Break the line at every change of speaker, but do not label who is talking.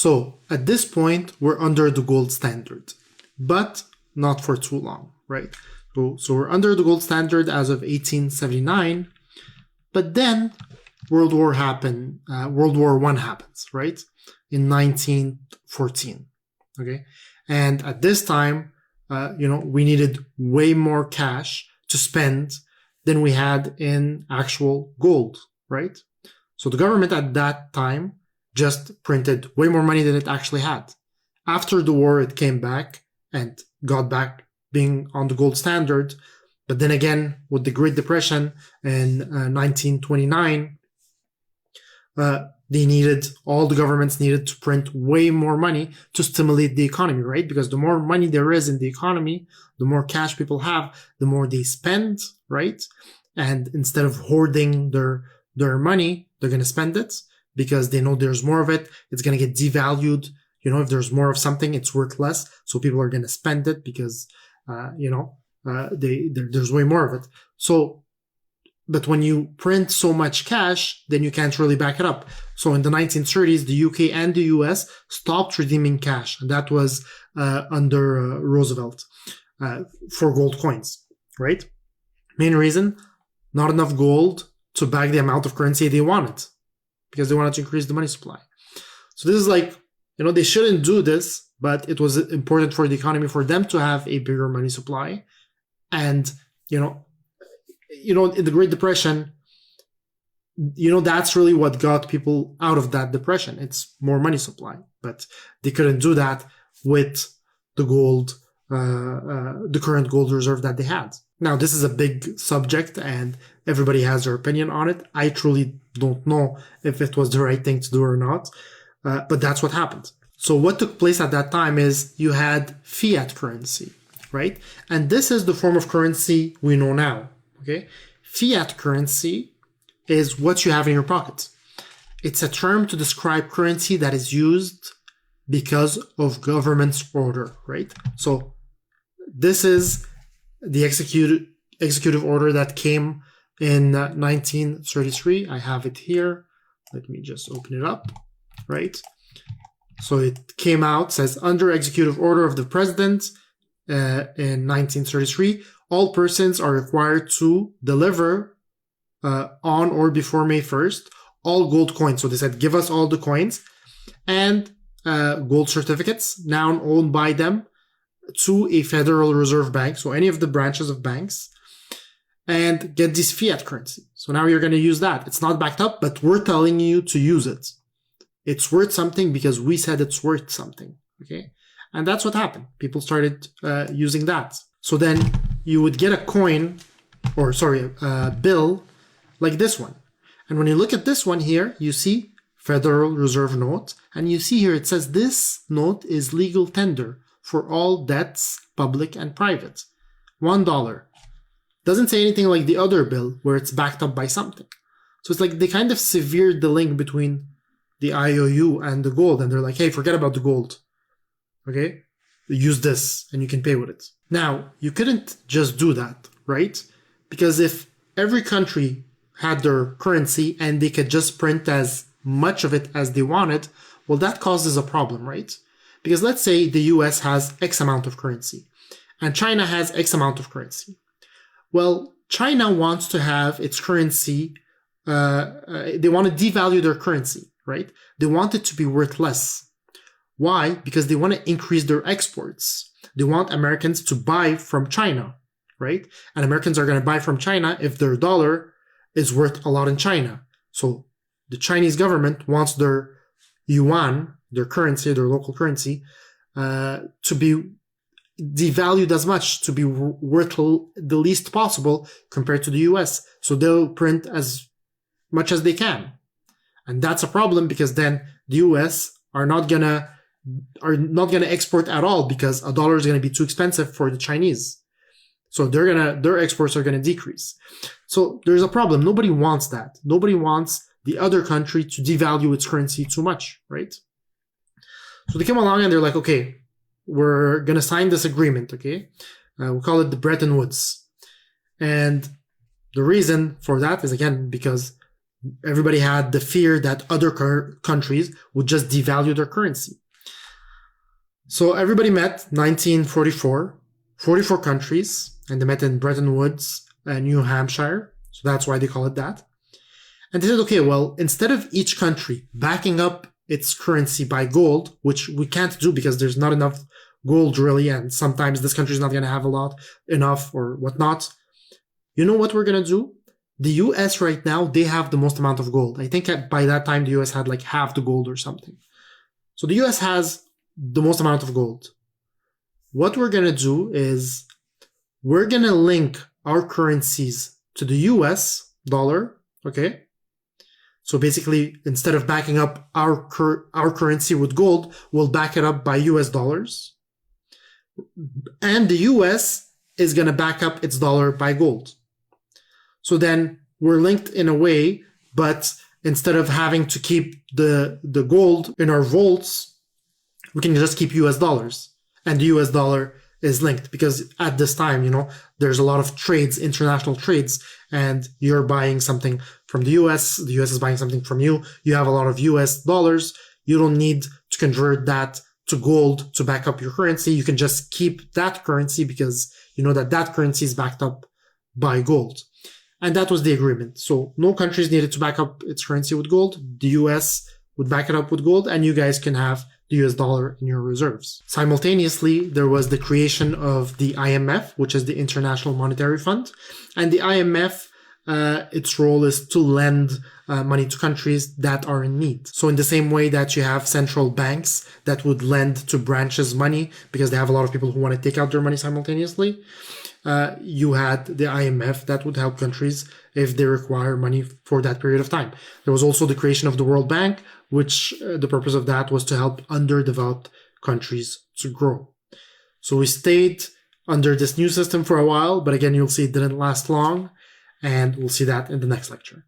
So at this point, we're under the gold standard, but not for too long, right? So we're under the gold standard as of 1879, but then World War I happens, right? In 1914, okay? And at this time, we needed way more cash to spend than we had in actual gold, right? So the government at that time just printed way more money than it actually had. After the war, it came back and got back being on the gold standard. But then again, with the Great Depression in 1929, all the governments needed to print way more money to stimulate the economy, right? Because the more money there is in the economy, the more cash people have, the more they spend, right? And instead of hoarding their money, they're going to spend it because they know there's more of it. It's going to get devalued. If there's more of something, it's worth less. So people are going to spend it because, there's way more of it. So, but when you print so much cash, then you can't really back it up. So in the 1930s, the UK and the US stopped redeeming cash. And that was under Roosevelt for gold coins, right? Main reason, not enough gold to back the amount of currency they wanted because they wanted to increase the money supply. So this is like, they shouldn't do this, but it was important for the economy for them to have a bigger money supply. And, in the Great Depression, that's really what got people out of that depression. It's more money supply, but they couldn't do that with the gold, the current gold reserve that they had. Now, this is a big subject and everybody has their opinion on it. I truly don't know if it was the right thing to do or not, but that's what happened. So what took place at that time is you had fiat currency, right? And this is the form of currency we know now, okay? Fiat currency is what you have in your pocket. It's a term to describe currency that is used because of government's order, right? So this is the executive order that came in 1933. I have it here. Let me just open it up, right? So it came out, says under executive order of the president in 1933, all persons are required to deliver on or before May 1st all gold coins. So they said, give us all the coins and gold certificates now owned by them to a Federal Reserve Bank, so any of the branches of banks, and get this fiat currency. So now you're going to use that. It's not backed up, but we're telling you to use it. It's worth something because we said it's worth something, okay? And that's what happened. People started using that. So then you would get a bill like this one. And when you look at this one here, you see Federal Reserve note, and you see here it says this note is legal tender for all debts, public and private. $1. Doesn't say anything like the other bill where it's backed up by something. So it's like they kind of severed the link between the IOU and the gold, and they're like, hey, forget about the gold. Okay? Use this and you can pay with it. Now, you couldn't just do that, right? Because if every country had their currency and they could just print as much of it as they wanted, well, that causes a problem, right? Because let's say the US has X amount of currency and China has X amount of currency. Well, China wants to have its currency, they want to devalue their currency, right? They want it to be worth less. Why? Because they want to increase their exports. They want Americans to buy from China, right? And Americans are going to buy from China if their dollar is worth a lot in China. So the Chinese government wants their yuan, their currency, their local currency, to be devalued as much, to be worth the least possible compared to the US. So they'll print as much as they can. And that's a problem because then the US are not gonna export at all because a dollar is gonna be too expensive for the Chinese. So their exports are gonna decrease. So there's a problem. Nobody wants that. Nobody wants the other country to devalue its currency too much, right? So they came along and they're like, okay, we're going to sign this agreement, okay? We'll call it the Bretton Woods. And the reason for that is, again, because Everybody had the fear that other countries would just devalue their currency. So everybody met 1944, 44 countries, and they met in Bretton Woods, New Hampshire. So that's why they call it that. And they said, okay, well, instead of each country backing up its currency by gold, which we can't do because there's not enough gold really, and sometimes this country is not going to have enough or whatnot. You know what we're going to do? The US right now, they have the most amount of gold. I think by that time, the US had like half the gold or something. So the US has the most amount of gold. What we're going to do is we're going to link our currencies to the US dollar, okay? So basically, instead of backing up our currency with gold, we'll back it up by US dollars. And the US is going to back up its dollar by gold. So then we're linked in a way, but instead of having to keep the gold in our vaults, we can just keep US dollars. And the US dollar is linked because at this time, there's a lot of trades, international trades, and you're buying something from the US is buying something from you. You have a lot of US dollars. You don't need to convert that to gold to back up your currency. You can just keep that currency because you know that currency is backed up by gold. And that was the agreement. So no countries needed to back up its currency with gold. The US would back it up with gold, and you guys can have the US dollar in your reserves. Simultaneously, there was the creation of the IMF, which is the International Monetary Fund. And the IMF, its role is to lend money to countries that are in need. So in the same way that you have central banks that would lend to branches money because they have a lot of people who want to take out their money simultaneously, you had the IMF that would help countries if they require money for that period of time. There was also the creation of the World Bank, which the purpose of that was to help underdeveloped countries to grow. So we stayed under this new system for a while, but again, you'll see it didn't last long, and we'll see that in the next lecture.